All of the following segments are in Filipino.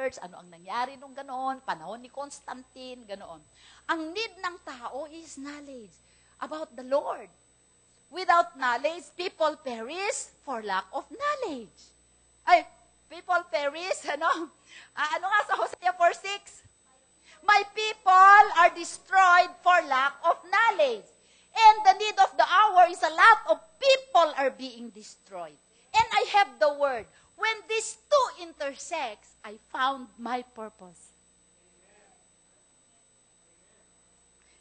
church, ano ang nangyari nung ganoon, panahon ni Constantine, ganoon. Ang need ng tao is knowledge about the Lord. Without knowledge, people perish for lack of knowledge. Ay, people perish, ano? Ano nga sa Hosea 4:6? My people are destroyed for lack of knowledge. And the need of the hour is a lot of people are being destroyed. And I have the word. When these two intersects, I found my purpose.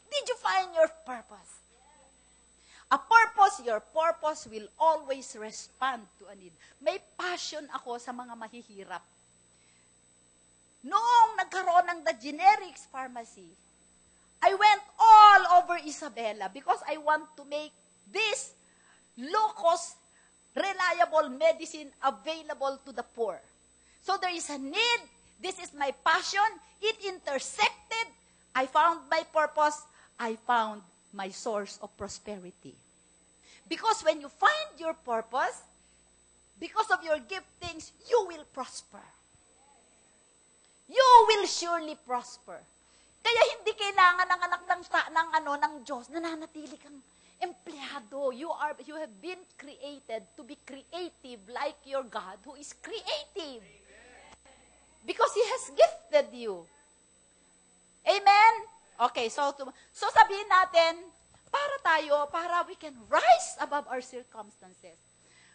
Did you find your purpose? A purpose, your purpose will always respond to a need. May passion ako sa mga mahihirap. Noong nagkaroon ng the generics pharmacy, I went all over Isabela because I want to make this low-cost, reliable medicine available to the poor. So there is a need. This is my passion. It intersected. I found my purpose. I found my source of prosperity. Because when you find your purpose, because of your giftings, you will prosper. You will surely prosper. Kaya hindi kailangan ng anak ng Diyos na nananatili kang empleyado. You have been created to be creative like your God who is creative. Because He has gifted you. Amen? Okay, so sabihin natin, para we can rise above our circumstances.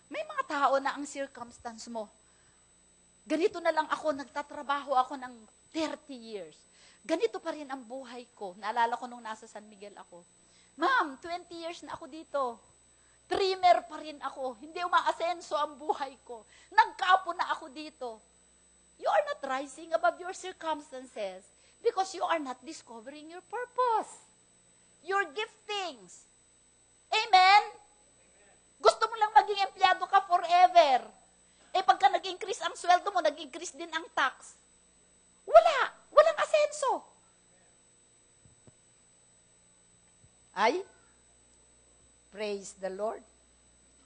May mga tao na ang circumstance mo, ganito na lang ako, nagtatrabaho ako ng 30 years. Ganito pa rin ang buhay ko. Naalala ko nung nasa San Miguel ako. Ma'am, 20 years na ako dito. Dreamer pa rin ako. Hindi umaasenso ang buhay ko. Nagkaapo na ako dito. You are not rising above your circumstances because you are not discovering your purpose. Your giftings. Amen? Gusto mo lang maging empleyado ka forever. Pagka nag-increase ang sweldo mo, nag-increase din ang tax. Walang asenso. Ay, praise the Lord.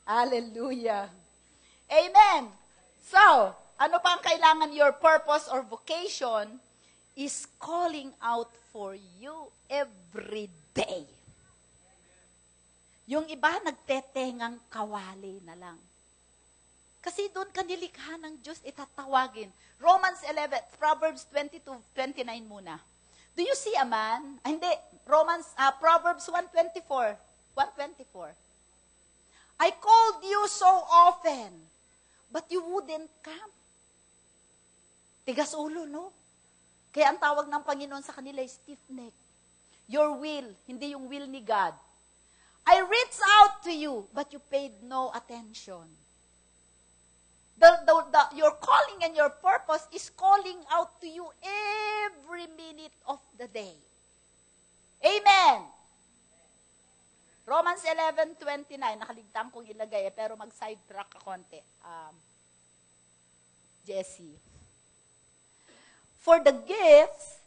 Hallelujah. Amen. So, ano pa ang kailangan? Your purpose or vocation is calling out for you every day. Yung iba, nagtetengang kawali na lang. Kasi doon ka nilikha ng Diyos, itatawagin. Romans 11, Proverbs 22:29 muna. Do you see a man? Proverbs 1:24. 1:24. I called you so often, but you wouldn't come. Tigas ulo, no? Kaya ang tawag ng Panginoon sa kanila is stiff-neck. Your will, hindi yung will ni God. I reached out to you, but you paid no attention. Your calling and your purpose is calling out to you every minute of the day. Amen. Romans 11:29, nakaligtaan kong ilagay pero mag-sidetrack ka konti. Jesse. For the gifts,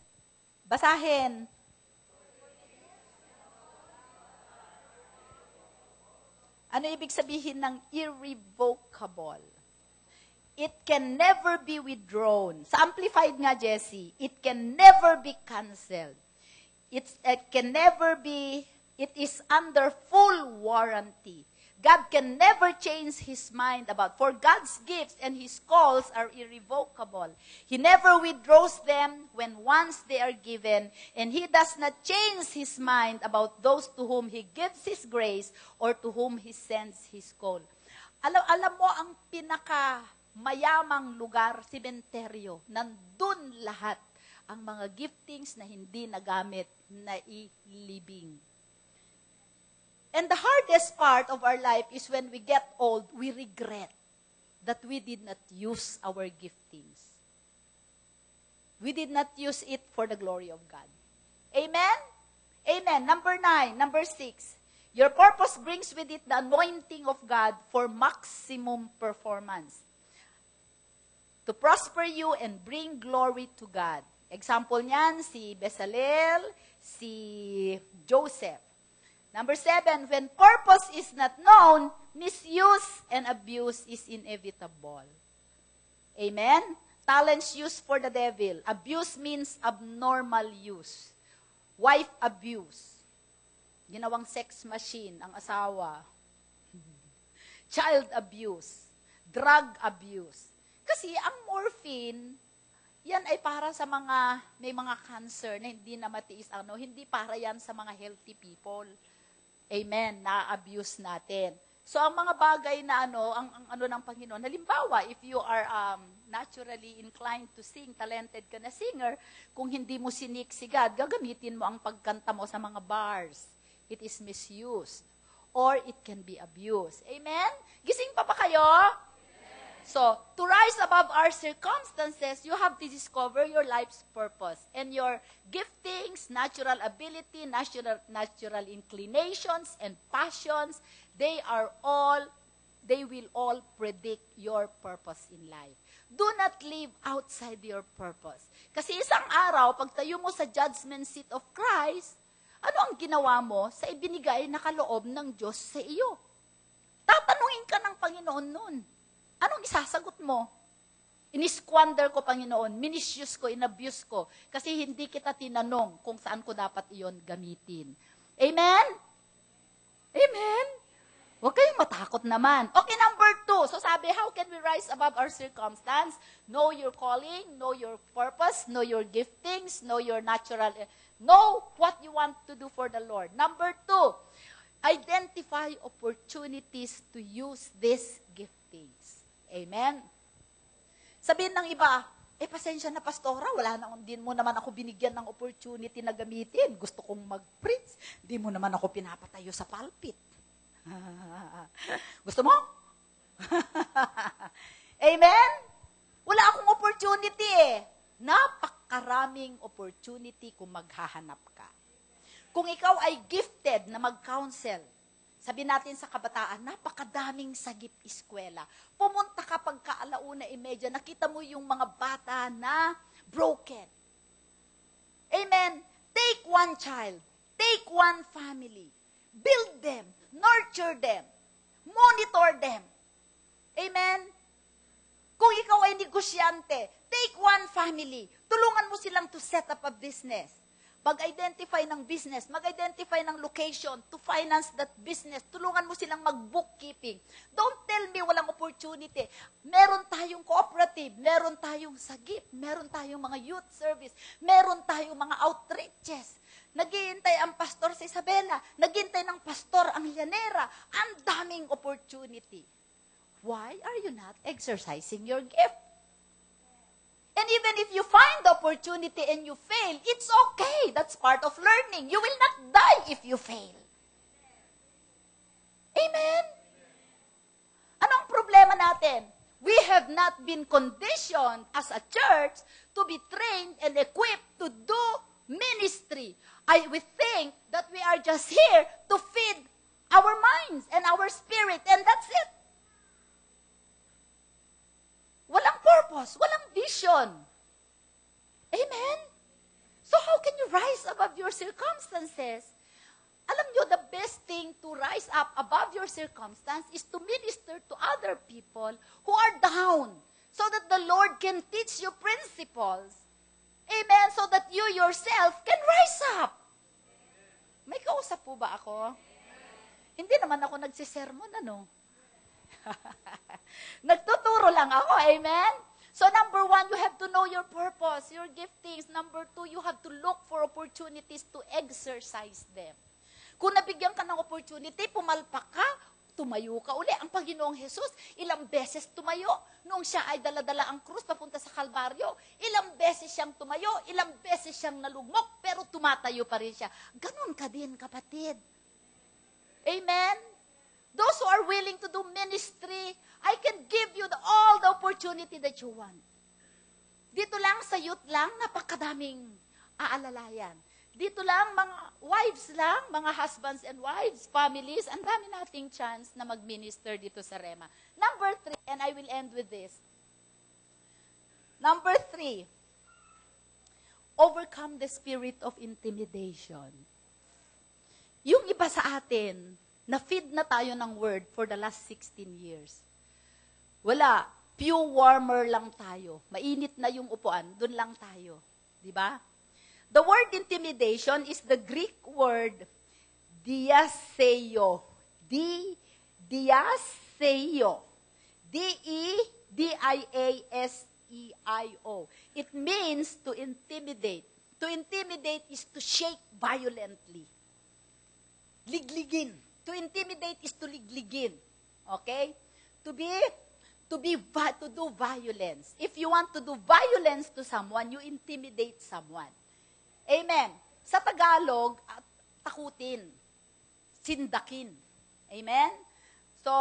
basahin. Ano ibig sabihin ng irrevocable? It can never be withdrawn. Sa Amplified nga, Jesse, it can never be canceled. It is under full warranty. God can never change His mind for God's gifts and His calls are irrevocable. He never withdraws them when once they are given, and He does not change His mind about those to whom He gives His grace or to whom He sends His call. Alam mo ang mayamang lugar, sementeryo, nandun lahat ang mga giftings na hindi nagamit, na ilibing. And the hardest part of our life is when we get old, we regret that we did not use our giftings. We did not use it for the glory of God. Amen? Amen. Number 6. Your purpose brings with it the anointing of God for maximum performance. To prosper you and bring glory to God. Example niyan, si Bezalel, si Joseph. Number 7, when purpose is not known, misuse and abuse is inevitable. Amen? Talents used for the devil. Abuse means abnormal use. Wife abuse. Ginawang sex machine ang asawa. Child abuse. Drug abuse. Kasi ang morphine, yan ay para sa mga, may mga cancer na hindi na matiis, hindi para yan sa mga healthy people. Amen, na-abuse natin. So, ang mga bagay na ang ng Panginoon, halimbawa, if you are naturally inclined to sing, talented ka na singer, kung hindi mo siniksigad, gagamitin mo ang pagkanta mo sa mga bars. It is misused. Or it can be abused. Amen? Gising pa ba kayo? So, to rise above our circumstances, you have to discover your life's purpose. And your giftings, natural ability, natural inclinations, and passions, they will all predict your purpose in life. Do not live outside your purpose. Kasi isang araw, pagtayo mo sa judgment seat of Christ, ano ang ginawa mo sa ibinigay na kaloob ng Diyos sa iyo? Tatanungin ka ng Panginoon nun. Anong isasagot mo? Inisquander ko, Panginoon. Minususe ko, inabuse ko. Kasi hindi kita tinanong kung saan ko dapat iyon gamitin. Amen? Amen? Huwag kayong matakot naman. Okay, number 2. So sabi, how can we rise above our circumstance? Know your calling, know your purpose, know your giftings, know your know what you want to do for the Lord. Number 2, identify opportunities to use these giftings. Amen? Sabihin ng iba, pasensya na, pastora, din mo naman ako binigyan ng opportunity na gamitin. Gusto kong mag-preach. Di mo naman ako pinapatayo sa pulpit. Gusto mo? Amen? Wala akong opportunity Napakaraming opportunity kung maghahanap ka. Kung ikaw ay gifted na mag-counsel, sabi natin sa kabataan, napakadaming sagip eskwela. Pumunta ka pagka 1:30, nakita mo yung mga bata na broken. Amen? Take one child. Take one family. Build them. Nurture them. Monitor them. Amen? Kung ikaw ay negosyante, take one family. Tulungan mo silang to set up a business. Mag-identify ng business, mag-identify ng location to finance that business. Tulungan mo silang mag-bookkeeping. Don't tell me walang opportunity. Meron tayong cooperative, meron tayong sagip, meron tayong mga youth service, meron tayong mga outreaches. Naghihintay ang pastor sa Isabela, naghihintay ng pastor ang Llanera. Ang daming opportunity. Why are you not exercising your gift? And even if you find the opportunity and you fail, it's okay. That's part of learning. You will not die if you fail. Amen? Anong problema natin? We have not been conditioned as a church to be trained and equipped to do ministry. We think that we are just here to feed our minds and our spirit, and that's it. Walang purpose, walang vision. Amen? So how can you rise above your circumstances? Alam nyo, the best thing to rise up above your circumstance is to minister to other people who are down so that the Lord can teach you principles. Amen? So that you yourself can rise up. May kausap po ba ako? Hindi naman ako nagsisermon, Nagtuturo lang ako, amen? So number 1, you have to know your purpose, your giftings. Number 2, you have to look for opportunities to exercise them. Kung nabigyan ka ng opportunity, pumalpak ka, tumayo ka uli. Ang Panginoong Jesus, ilang beses tumayo. Noong siya ay daladala ang krus papunta sa Kalbaryo, ilang beses siyang tumayo, ilang beses siyang nalugmok, pero tumatayo pa rin siya. Ganon ka din, kapatid. Amen? Those who are willing to do ministry, I can give you all the opportunity that you want. Dito lang, sa youth lang, napakadaming aalalayan. Dito lang, mga wives lang, mga husbands and wives, families, ang dami nating chance na mag-minister dito sa Rema. Number 3, and I will end with this. Number 3, overcome the spirit of intimidation. Yung iba sa atin, na-feed na tayo ng word for the last 16 years. Wala. pew warmer lang tayo. Mainit na yung upuan, dun lang tayo. Di ba? The word intimidation is the Greek word diaseio. Diaseio. D-E-D-I-A-S-E-I-O. It means to intimidate. To intimidate is to shake violently. Ligligin. To intimidate is to ligligin. Okay? To do violence. If you want to do violence to someone, you intimidate someone. Amen. Sa Tagalog, takutin. Sindakin. Amen? So,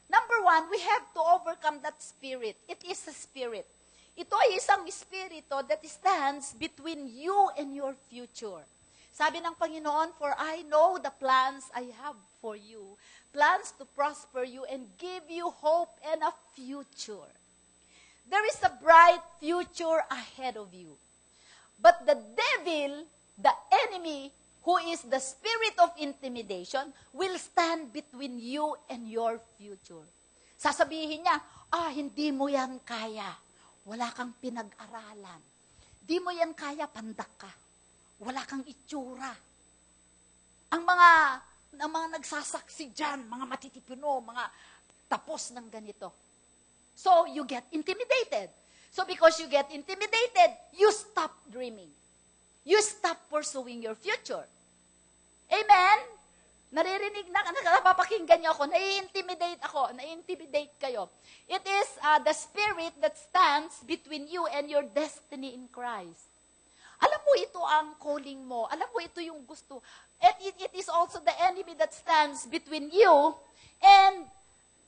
number one, we have to overcome that spirit. It is a spirit. Ito ay isang espiritu that stands between you and your future. Sabi ng Panginoon, for I know the plans I have for you. Plans to prosper you and give you hope and a future. There is a bright future ahead of you. But the devil, the enemy, who is the spirit of intimidation, will stand between you and your future. Sasabihin niya, hindi mo yan kaya. Wala kang pinag-aralan. Di mo yan kaya, pandak ka. Wala kang itsura. Ang mga nagsasaksi dyan, mga matitipino, mga tapos ng ganito. So, you get intimidated. So, because you get intimidated, you stop dreaming. You stop pursuing your future. Amen? Naririnig na, napapakinggan niyo ako, nai-intimidate kayo. It is the spirit that stands between you and your destiny in Christ. Alam mo, ito ang calling mo. Alam mo, ito yung gusto. It is also the enemy that stands between you and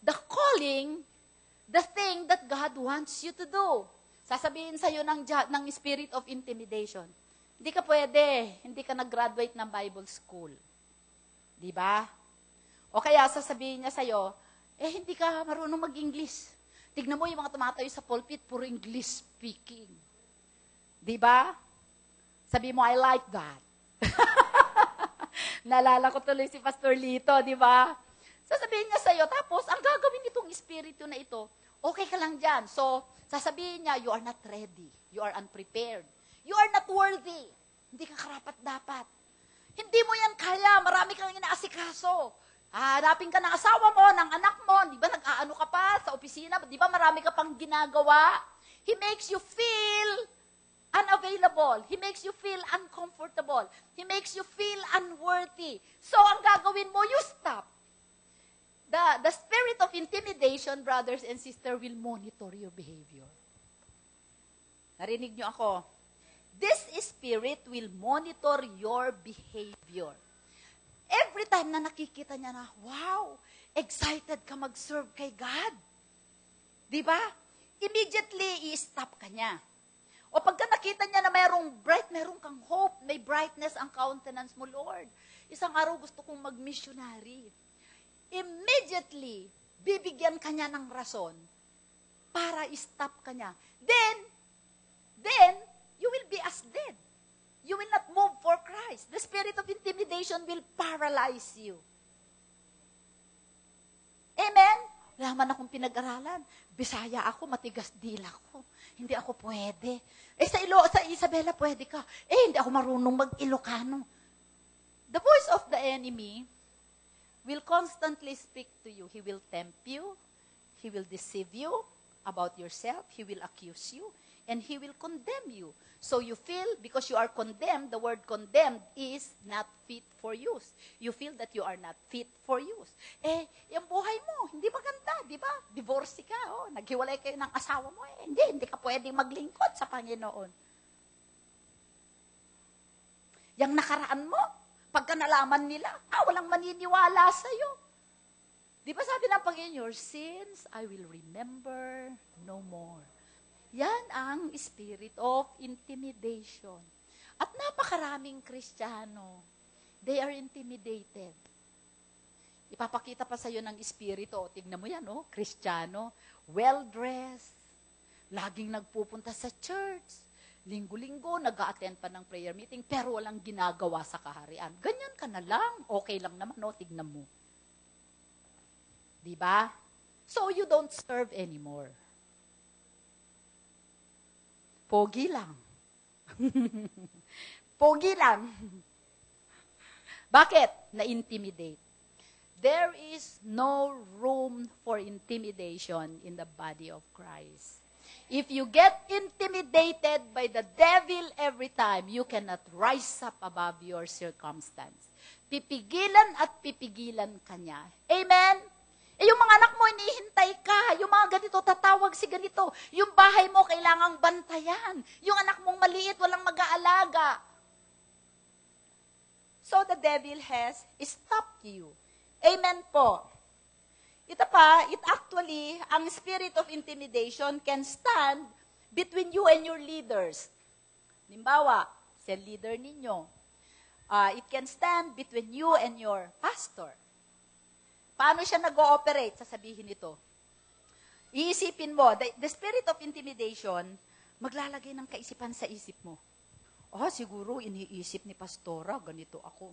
the calling, the thing that God wants you to do. Sasabihin sa'yo ng spirit of intimidation. Hindi ka pwede, hindi ka nag-graduate ng Bible school. Di ba? O kaya sasabihin niya sa'yo, hindi ka marunong mag-English. Tignan mo yung mga tumatayo sa pulpit, puro English speaking. Di ba? Sabi mo, I like that. Naalala ko tuloy si Pastor Lito, di ba? Sasabihin niya sa'yo, tapos ang gagawin nitong espiritu na ito, okay ka lang dyan. So, sasabihin niya, you are not ready. You are unprepared. You are not worthy. Hindi ka karapat-dapat. Hindi mo yan kaya. Marami kang inaasikaso. Hanapin ka ng asawa mo, ng anak mo. Di ba nag-aano ka pa sa opisina? Di ba marami ka pang ginagawa? He makes you feel unavailable. He makes you feel uncomfortable. He makes you feel unworthy. So, ang gagawin mo, you stop. The spirit of intimidation, brothers and sisters, will monitor your behavior. Narinig niyo ako? This spirit will monitor your behavior. Every time na nakikita niya na, wow, excited ka mag-serve kay God. Di ba? Immediately, i-stop ka niya. O pagka nakita niya na mayroong kang hope, may brightness ang countenance mo, Lord. Isang araw gusto kong mag-missionary. Immediately, bibigyan ka niya ng rason para i-stop ka niya. Then, you will be as dead. You will not move for Christ. The spirit of intimidation will paralyze you. Amen? Wala man akong pinag-aralan. Bisaya ako, matigas dila ko. Hindi ako pwede. Sa Isabela pwede ka. Hindi ako marunong mag-Ilocano. The voice of the enemy will constantly speak to you. He will tempt you. He will deceive you about yourself. He will accuse you. And he will condemn you. So you feel, because you are condemned, the word condemned is not fit for use. You feel that you are not fit for use. Yung buhay mo, hindi maganda, di ba? Divorce ka, naghiwalay kayo ng asawa mo, hindi ka pwedeng maglingkod sa Panginoon. Yung nakaraan mo, pagka nalaman nila, walang maniniwala sa'yo. Di ba sabi ng Panginoon, your sins I will remember no more. Yan ang spirit of intimidation. At napakaraming Kristiyano, they are intimidated. Ipapakita pa sa'yo ng espiritu. Tignan mo yan, Kristiyano, well-dressed, laging nagpupunta sa church, linggo-linggo, nag-a-attend pa ng prayer meeting, pero walang ginagawa sa kaharian. Ganyan ka na lang, okay lang naman, tignan mo. Diba? So you don't serve anymore. Pogi lang. Pogi lang. Bakit? Na-intimidate. There is no room for intimidation in the body of Christ. If you get intimidated by the devil every time, you cannot rise up above your circumstance. Pipigilan at pipigilan ka niya. Amen? Yung mga anak mo, inihintay ka. Yung mga ganito, tatawag si ganito. Yung bahay mo, kailangang bantayan. Yung anak mong maliit, walang mag-aalaga. So the devil has stopped you. Amen po. Ito pa, ang spirit of intimidation can stand between you and your leaders. Halimbawa, cell leader ninyo. It can stand between you and your pastor. Paano siya nag-ooperate? Sasabihin ito. Iisipin mo, the spirit of intimidation, maglalagay ng kaisipan sa isip mo. Siguro iniisip ni pastora, ganito ako.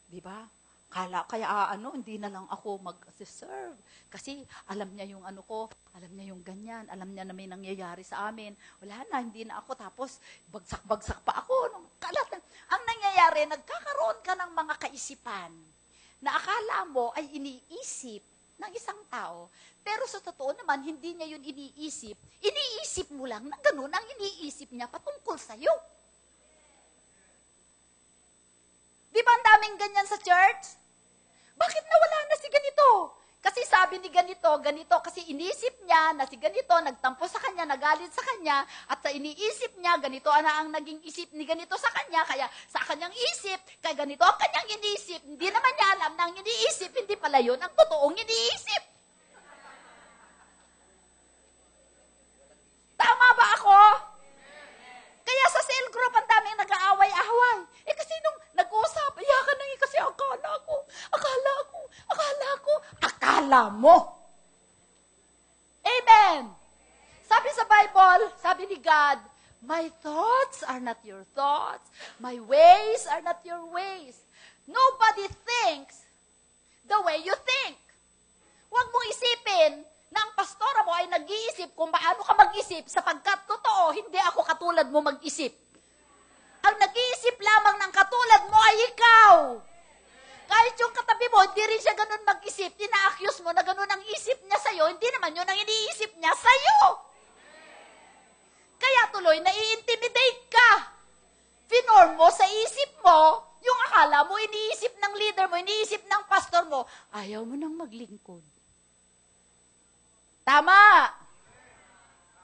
Diba? Kaya hindi na lang ako mag-serve. Kasi alam niya yung ko, alam niya yung ganyan, alam niya na may nangyayari sa amin. Wala na, hindi na ako. Tapos, bagsak-bagsak pa ako. Ang nangyayari, nagkakaroon ka ng mga kaisipan na akala mo ay iniisip ng isang tao. Pero sa totoo naman, hindi niya yun iniisip. Iniisip mo lang na ganun ang iniisip niya patungkol sa'yo. Di ba ang daming ganyan sa church? Bakit nawala na si ganito? Kasi sabi ni ganito, kasi inisip niya na si ganito, nagtampo sa kanya, nagalit sa kanya, at sa iniisip niya, ganito na ang naging isip ni ganito sa kanya, kaya sa kanyang isip, kaya ganito ang kanyang iniisip, hindi naman niya alam na ang iniisip, hindi pala yun ang totoong iniisip. Tama ba ako? Kaya sa cell group, ang daming nag-aaway-away. Kasi nung nag-uusap, iyakan na kasi akala mo. Amen. Sabi sa Bible, sabi ni God, my thoughts are not your thoughts. My ways are not your ways. Nobody thinks the way you think. Huwag mong isipin na ang pastora mo ay nag-iisip kung paano ka mag-isip sapagkat totoo, hindi ako katulad mo mag-isip. Ang nag-iisip lamang ng katulad mo ay ikaw. Kahit yung katabi mo, hindi rin siya ganun mag-isip. Ina-accuse mo na ganun ang isip niya sa'yo, hindi naman yun ang iniisip niya sa'yo. Kaya tuloy, nai-intimidate ka. Finorm mo sa isip mo, yung akala mo, iniisip ng leader mo, iniisip ng pastor mo, ayaw mo nang maglingkod. Tama.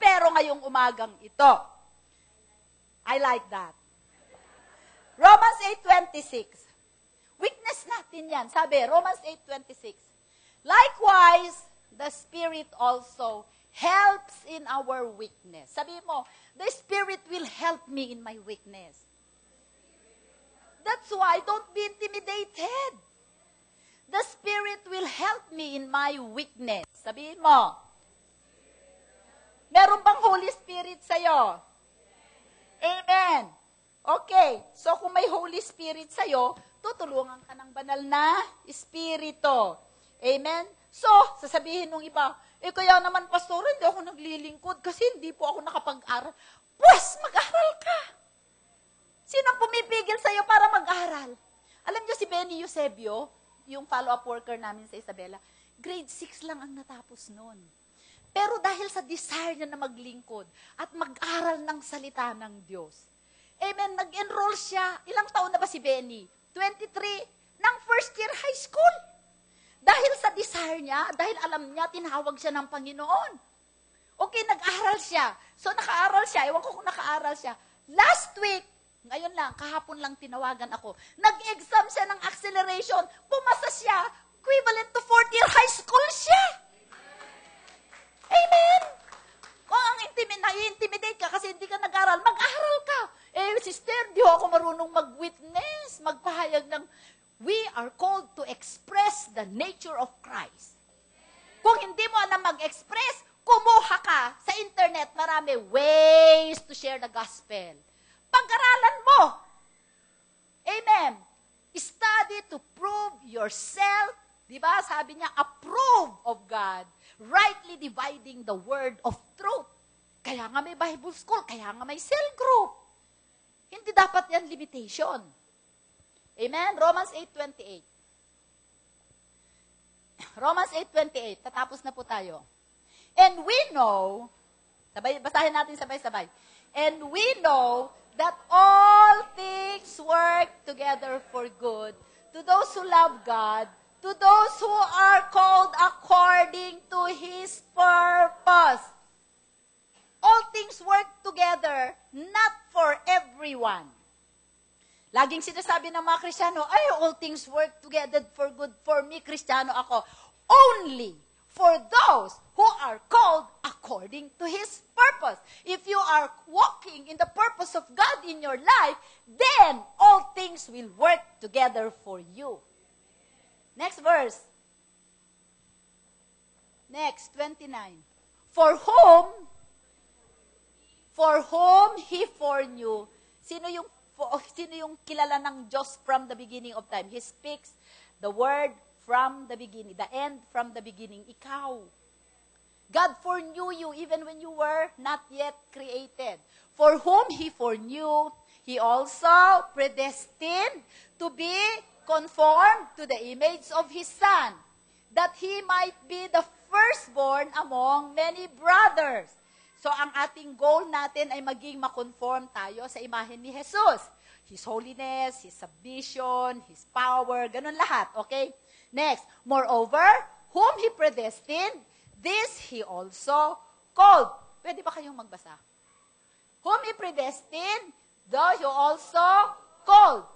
Pero ngayong umagang ito, I like that. Romans 8:26. Weakness natin yan. Sabi, Romans 8:26. Likewise, the Spirit also helps in our weakness. Sabi mo, the Spirit will help me in my weakness. That's why, don't be intimidated. The Spirit will help me in my weakness. Sabihin mo, meron bang Holy Spirit sa'yo? Amen. Okay, so kung may Holy Spirit sa'yo, tutulungan ka ng banal na Espiritu. Amen? So, sasabihin ng iba, kaya naman, pastor, hindi ako naglilingkod kasi hindi po ako nakapag-aral. Pues, mag-aral ka. Sinong pumipigil sa'yo para mag-aral? Alam niyo si Benny Eusebio, yung follow-up worker namin sa Isabela, grade 6 lang ang natapos noon. Pero dahil sa desire niya na maglingkod at mag-aral ng salita ng Diyos, amen, nag-enroll siya. Ilang taon na ba si Benny? 23 ng first year high school. Dahil sa desire niya, dahil alam niya, tinawag siya ng Panginoon. Okay, nag-aral siya. So, nakaaral siya. Ewan ko kung nakaaral siya. Last week, ngayon lang, kahapon lang tinawagan ako. Nag-exam siya ng acceleration. Pumasa siya. Equivalent to 4th year high school siya. Amen. Kung nai-intimidate ka kasi hindi ka nag-aral, mag-aral ka. Sister, di ako marunong mag-witness, magpahayag ng, we are called to express the nature of Christ. Kung hindi mo na mag-express, kumuha ka sa internet, marami ways to share the gospel. Pag-aralan mo. Amen. Study to prove yourself. Diba? Sabi niya, approve of God, rightly dividing the word of truth. Kaya nga may Bible school, kaya nga may cell group. Hindi dapat yan limitation. Amen? Romans 8:28. Romans 8:28. Tatapos na po tayo. And we know, basahin natin sabay-sabay. And we know that all things work together for good to those who love God, to those who are called according to His purpose. All things work together, not for everyone. Laging sinasabi ng mga Kristiyano, all things work together for good for me, Kristiyano ako. Only for those who are called according to His purpose. If you are walking in the purpose of God in your life, then all things will work together for you. Next verse. Next, 29. For whom He foreknew. Sino yung kilala ng Diyos from the beginning of time? He speaks the word from the beginning, the end from the beginning. Ikaw. God foreknew you even when you were not yet created. For whom He foreknew, He also predestined to be conformed to the image of His Son, that He might be the firstborn among many brothers. So, ang ating goal natin ay maging makonform tayo sa imahe ni Jesus. His holiness, His submission, His power, ganun lahat, okay? Next, moreover, whom He predestined, this He also called. Pwede ba kayong magbasa? Whom He predestined, though He also called.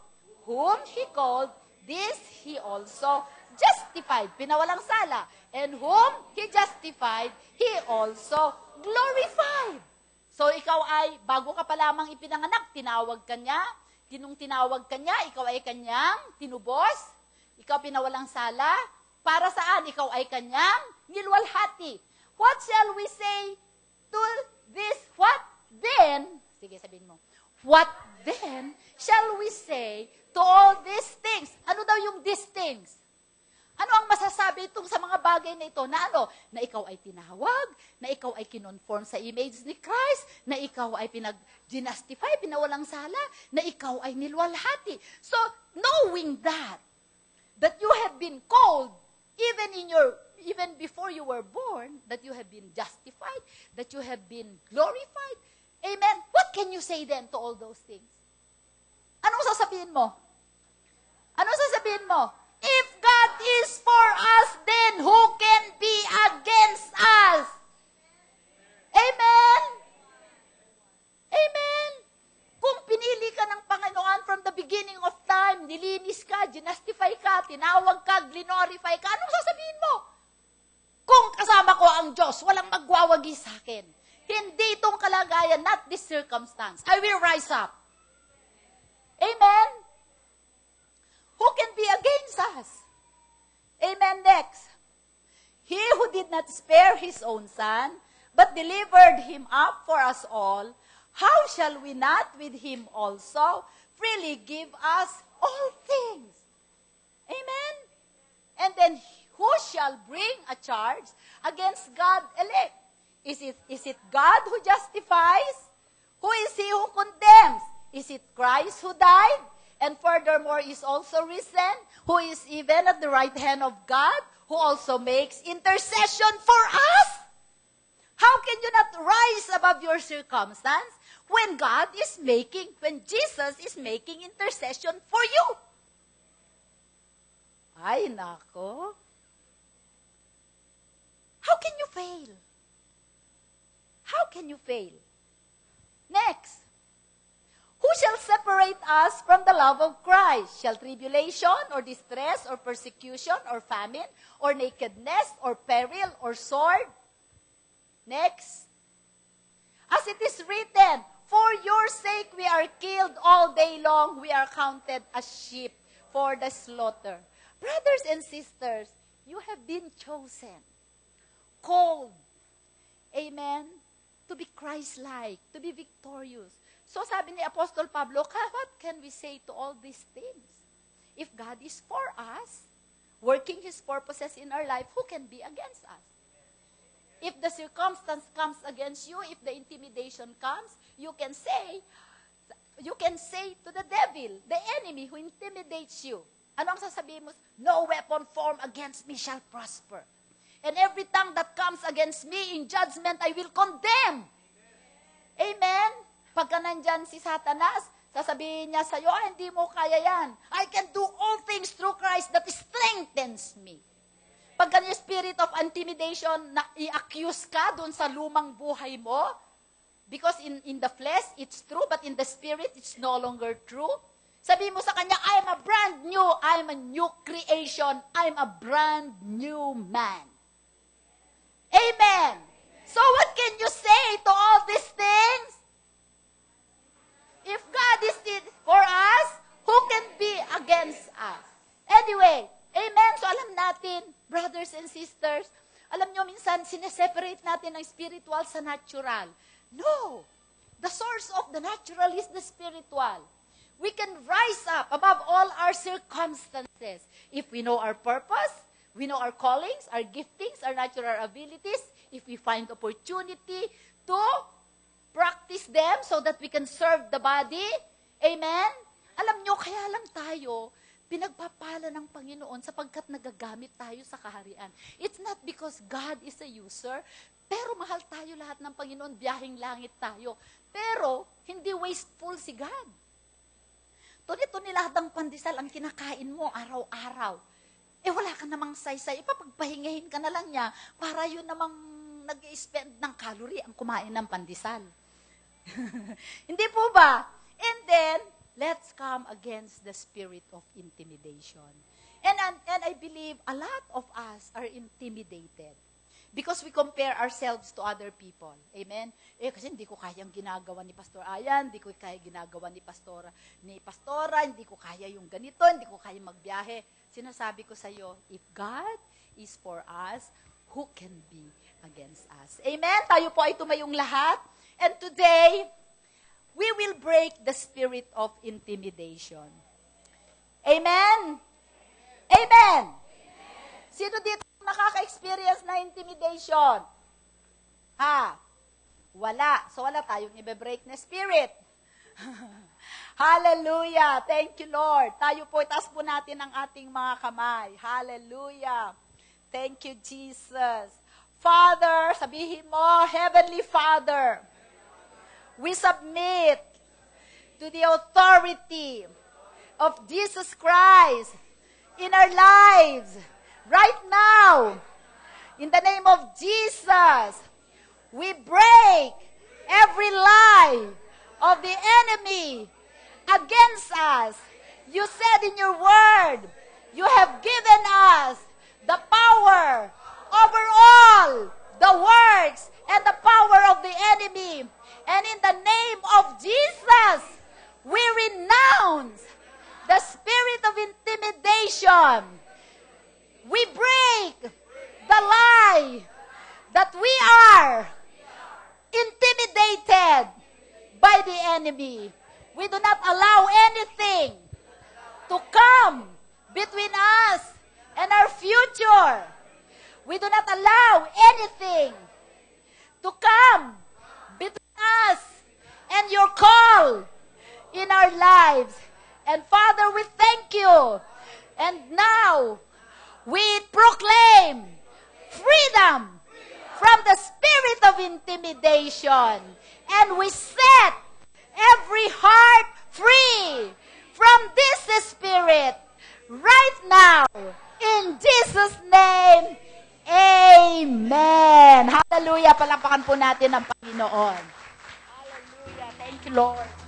Whom He called, this He also justified. Pinawalang sala. And whom He justified, He also glorified. So, ikaw ay, bago ka pa lamang ipinanganak, tinawag ka niya. Nung tinawag ka niya, ikaw ay kanyang tinubos. Ikaw pinawalang sala. Para saan? Ikaw ay kanyang nilwalhati. What shall we say to this? What then? Sige, sabihin mo. What then shall we say to all these things? Ano daw yung these things? Ano ang masasabi itong sa mga bagay na ito? Na ano? Na ikaw ay tinawag, na ikaw ay kinonform sa image ni Christ, na ikaw ay pinag-justify, pinawalang sala, na ikaw ay nilwalhati. So, knowing that you have been called, even before you were born, that you have been justified, that you have been glorified. Amen? What can you say then to all those things? Anong sasabihin mo? Anong sasabihin mo? If God is for us, then who can be against us? Amen? Amen? Kung pinili ka ng Panginoon from the beginning of time, nilinis ka, ginastify ka, tinawag ka, glorify ka, anong sasabihin mo? Kung kasama ko ang Diyos, walang magwawagi sa akin. Hindi itong kalagayan, not this circumstance. I will rise up. Amen? Who can be against us? Amen. Next. He who did not spare His own Son, but delivered Him up for us all, how shall we not with Him also freely give us all things? Amen. And then, who shall bring a charge against God elect? Is it God who justifies? Who is He who condemns? Is it Christ who died? And furthermore is also risen, who is even at the right hand of God, who also makes intercession for us? How can you not rise above your circumstance when Jesus is making intercession for you? Ay, nako. How can you fail? How can you fail? Next. Who shall separate us from the love of Christ? Shall tribulation, or distress, or persecution, or famine, or nakedness, or peril, or sword? Next. As it is written, for your sake we are killed all day long, we are counted as sheep for the slaughter. Brothers and sisters, you have been chosen, called, amen, to be Christ-like, to be victorious. So sabi ni Apostol Pablo, what can we say to all these things? If God is for us, working His purposes in our life, who can be against us? If the circumstance comes against you, if the intimidation comes, you can say to the devil, the enemy who intimidates you, ano ang sasabihin mo? No weapon formed against me shall prosper. And every tongue that comes against me in judgment, I will condemn. Amen? Pagka nandyan si Satanas, sasabihin niya sa'yo, hindi mo kaya yan. I can do all things through Christ that strengthens me. Pagka yung spirit of intimidation, na i-accuse ka dun sa lumang buhay mo, because in the flesh, it's true, but in the spirit, it's no longer true. Sabihin mo sa kanya, I'm a new creation, I'm a brand new man. Amen. So what can you say to all these things? If God is for us, who can be against us? Anyway, amen. So alam natin, brothers and sisters, alam nyo minsan, sineseparate natin ang spiritual sa natural. No. The source of the natural is the spiritual. We can rise up above all our circumstances if we know our purpose, we know our callings, our giftings, our natural abilities, if we find opportunity to practice them so that we can serve the body. Amen? Alam nyo, kaya lang tayo, pinagpapala ng Panginoon sapagkat nagagamit tayo sa kaharian. It's not because God is a user, pero mahal tayo lahat ng Panginoon, biyaheng langit tayo. Pero, hindi wasteful si God. Tuni-tuni lahat ng pandesal ang kinakain mo araw-araw. Wala ka namang saysay. Ipapagpahingahin ka na lang niya para yun namang nag-spend ng calorie ang kumain ng pandesal. Hindi po ba? And then, let's come against the spirit of intimidation. And I believe a lot of us are intimidated because we compare ourselves to other people. Amen? Kasi hindi ko kaya ang ginagawa ni Pastor Ayan, hindi ko kaya ginagawa ni Pastora, hindi ko kaya yung ganito, hindi ko kaya magbiyahe. Sinasabi ko sa iyo, if God is for us, who can be against us? Amen? Tayo po ay tumayong lahat. And today, we will break the spirit of intimidation. Amen? Amen? Sino dito nakaka-experience na intimidation? Wala. So wala tayong ibe-break na spirit. Hallelujah. Thank you, Lord. Tayo po, itaas po natin ang ating mga kamay. Hallelujah. Thank you, Jesus. Father, sabihin mo, Heavenly Father, we submit to the authority of Jesus Christ in our lives right now. In the name of Jesus, we break every lie of the enemy against us. You said in your word, you have given us the power over all the works and the power of the enemy. And in the name of Jesus, we renounce the spirit of intimidation. We break the lie that we are intimidated by the enemy. We do not allow anything to come between us and our future. We do not allow anything to come between us and your call in our lives. And Father, we thank you. And now, we proclaim freedom from the spirit of intimidation. And we set every heart free from this spirit right now. In Jesus' name, amen. Hallelujah. Palapakan po natin ang Panginoon. Hallelujah. Thank you, Lord.